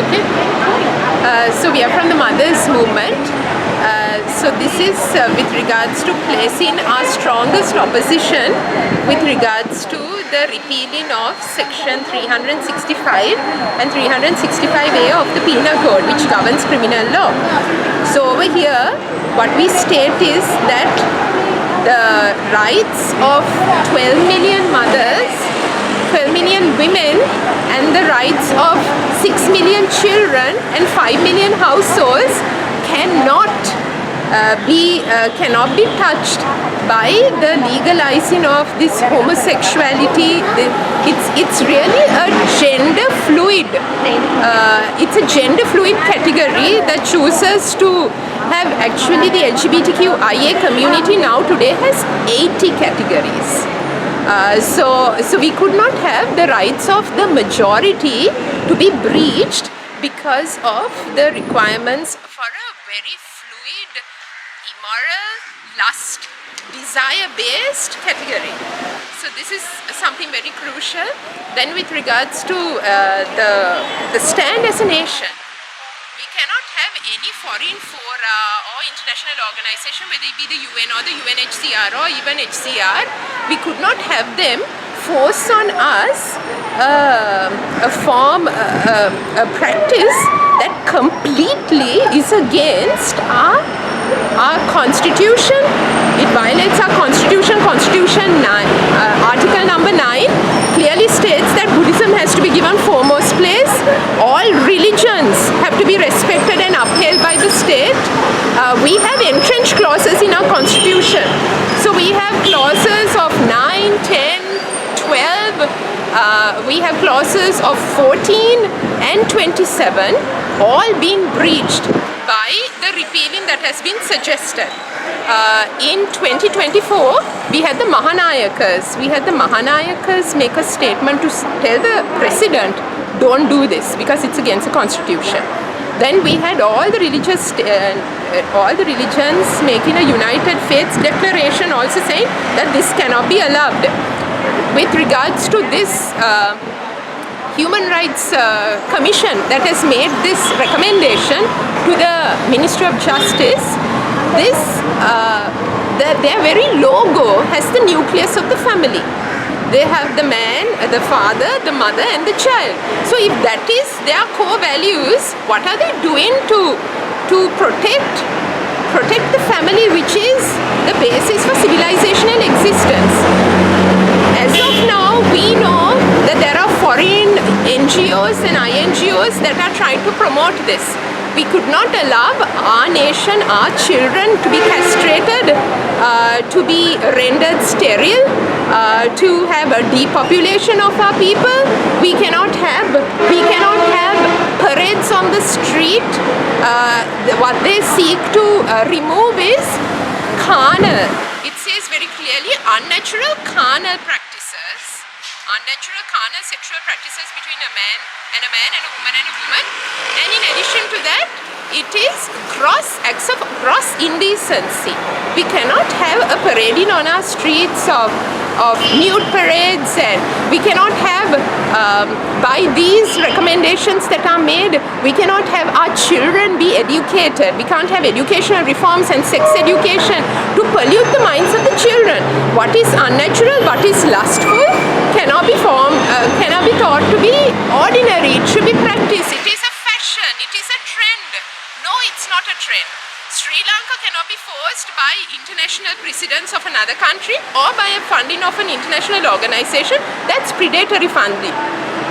Okay. So we are from the Mothers Movement. So this is with regards to placing our strongest opposition with regards to the repealing of section 365 and 365A of the Penal Code, which governs criminal law. So over here, what we state is that the rights of 12 million mothers, 12 million women, and the rights of 6 million children and 5 million households cannot be touched by the legalizing of this homosexuality. It's really a gender fluid. It's a gender fluid category that chooses to have actually the LGBTQIA community now today has 80 categories. So we could not have the rights of the majority to be breached because of the requirements for a very fluid, immoral, lust, desire-based category. So this is something very crucial. Then with regards to the stand as a nation, we cannot have any foreign fora or international organization, whether it be the UN or the UNHCR or even HCR, we could not have them force on us a practice that completely is against our constitution. It violates our constitution. Constitution 9, article number 9 clearly states that Buddhism has to be given foremost place. All religions have to be respected and upheld by the state. We have entrenched clauses in our constitution. So we have clauses of 9, 10, 12, we have clauses of 14 and 27 all being breached by the repealing that has been suggested. In 2024, we had the Mahanayakas. We had the Mahanayakas make a statement to tell the president, don't do this because it's against the constitution. Then we had all the religions making a united faith declaration also saying that this cannot be allowed. With regards to this Human Rights Commission that has made this recommendation to the Ministry of Justice, their very logo has the nucleus of the family. They have the man, the father, the mother and the child. So if that is their core values, what are they doing to protect the family, which is the basis for civilizational existence? As of now, we know that there are foreign NGOs and INGOs that are trying to promote this. We could not allow our nation, our children to be castrated, to be rendered sterile, to have a depopulation of our people. We cannot have parades on the street. What they seek to remove is carnal. It says very clearly unnatural carnal practices, unnatural carnal sexual practices between a man and a woman and a woman. And in addition to that, it is acts of gross indecency. We cannot have a parading on our streets of nude parades, and we cannot have, by these recommendations that are made, we cannot have our children be educated. We can't have educational reforms and sex education to pollute the minds of the children. What is unnatural, what is lustful cannot be taught to be ordinary. It should be practiced. It is a fashion. It is a trend. No, it's not a trend. Sri Lanka cannot be forced by international precedents of another country or by a funding of an international organization. That's predatory funding.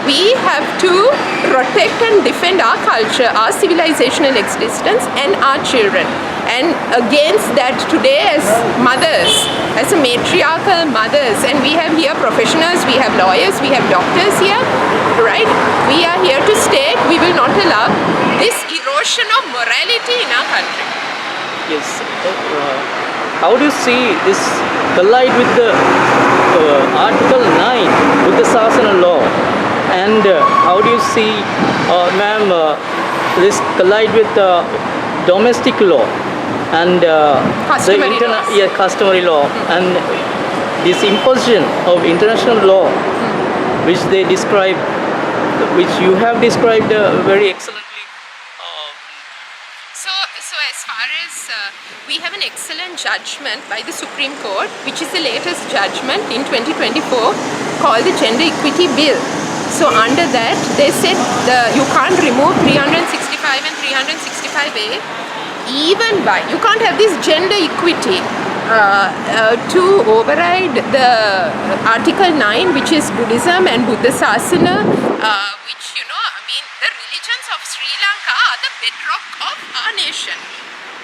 We have to protect and defend our culture, our civilizational existence and our children. And against that, today as mothers, as a matriarchal mothers, and we have here professionals, we have lawyers, we have doctors here, right? We are here to state we will not allow this erosion of morality in our country. Yes. How do you see this collide with the Article 9 with the Sasana law? And how do you see, ma'am, this collide with domestic law and customary law and this imposition of international law, which they describe which you have described very excellently. So as far as we have an excellent judgment by the Supreme Court, which is the latest judgment in 2024 called the Gender Equity Bill. So under that, they said you can't remove 365 and 365A even by, you can't have this gender equity to override the Article 9, which is Buddhism and Buddha Sasana, which, you know, I mean, the religions of Sri Lanka are the bedrock of our nation.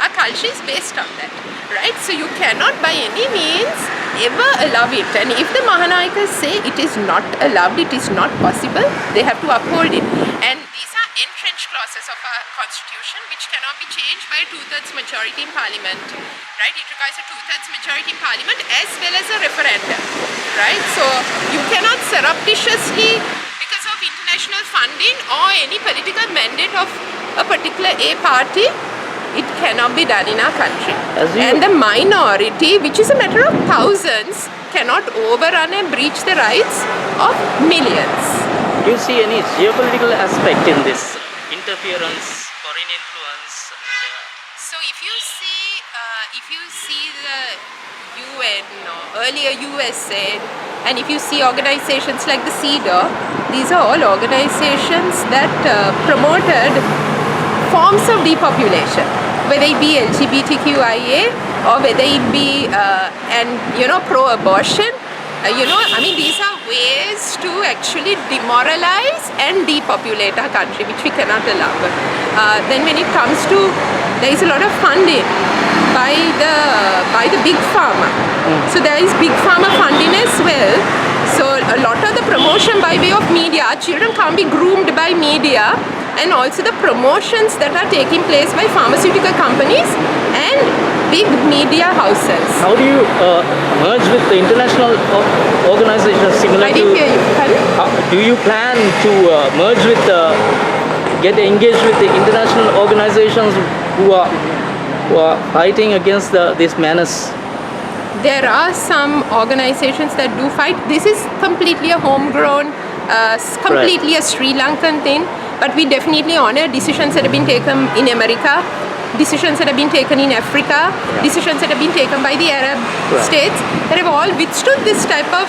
Our culture is based on that, right? So you cannot by any means ever allow it. And if the Mahanayakas say it is not allowed, it is not possible, they have to uphold it. And these are entrenched clauses of our constitution which cannot be changed by a two-thirds majority in parliament, right? It requires a two-thirds majority in parliament as well as a referendum, right? So you cannot surreptitiously, because of international funding or any political mandate of a particular A party, it cannot be done in our country. And the minority, which is a matter of thousands, cannot overrun and breach the rights of millions. Do you see any geopolitical aspect in this interference, foreign influence? So if you see the UN or earlier USA, and if you see organizations like the CEDAW, these are all organizations that promoted forms of depopulation, whether it be LGBTQIA or whether it be pro-abortion. I mean, these are ways to actually demoralize and depopulate our country, which we cannot allow. Then when it comes to, there is a lot of funding by the big pharma. So there is big pharma funding as well. So a lot of the promotion by way of media, children can't be groomed by media, and also the promotions that are taking place by pharmaceutical companies and big media houses. How do you merge with the international organizations similar I didn't hear you. Do you plan to merge with get engaged with the international organizations who are fighting against this menace? There are some organizations that do fight. This is completely a homegrown, completely a Sri Lankan thing. But we definitely honor decisions that have been taken in America, decisions that have been taken in Africa, decisions that have been taken by the Arab states that have all withstood this type of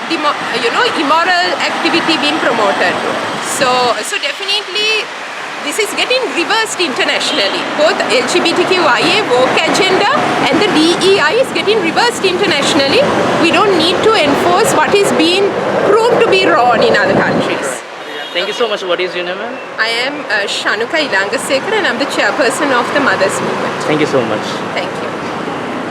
immoral activity being promoted. So definitely this is getting reversed internationally. Both LGBTQIA woke agenda and the DEI is getting reversed internationally. We don't need to enforce what is being proved to be wrong in other countries. Thank you so much. What is your name, ma'am? I am Shanuka Ilangasekar and I'm the chairperson of the Mothers Movement. Thank you so much. Thank you.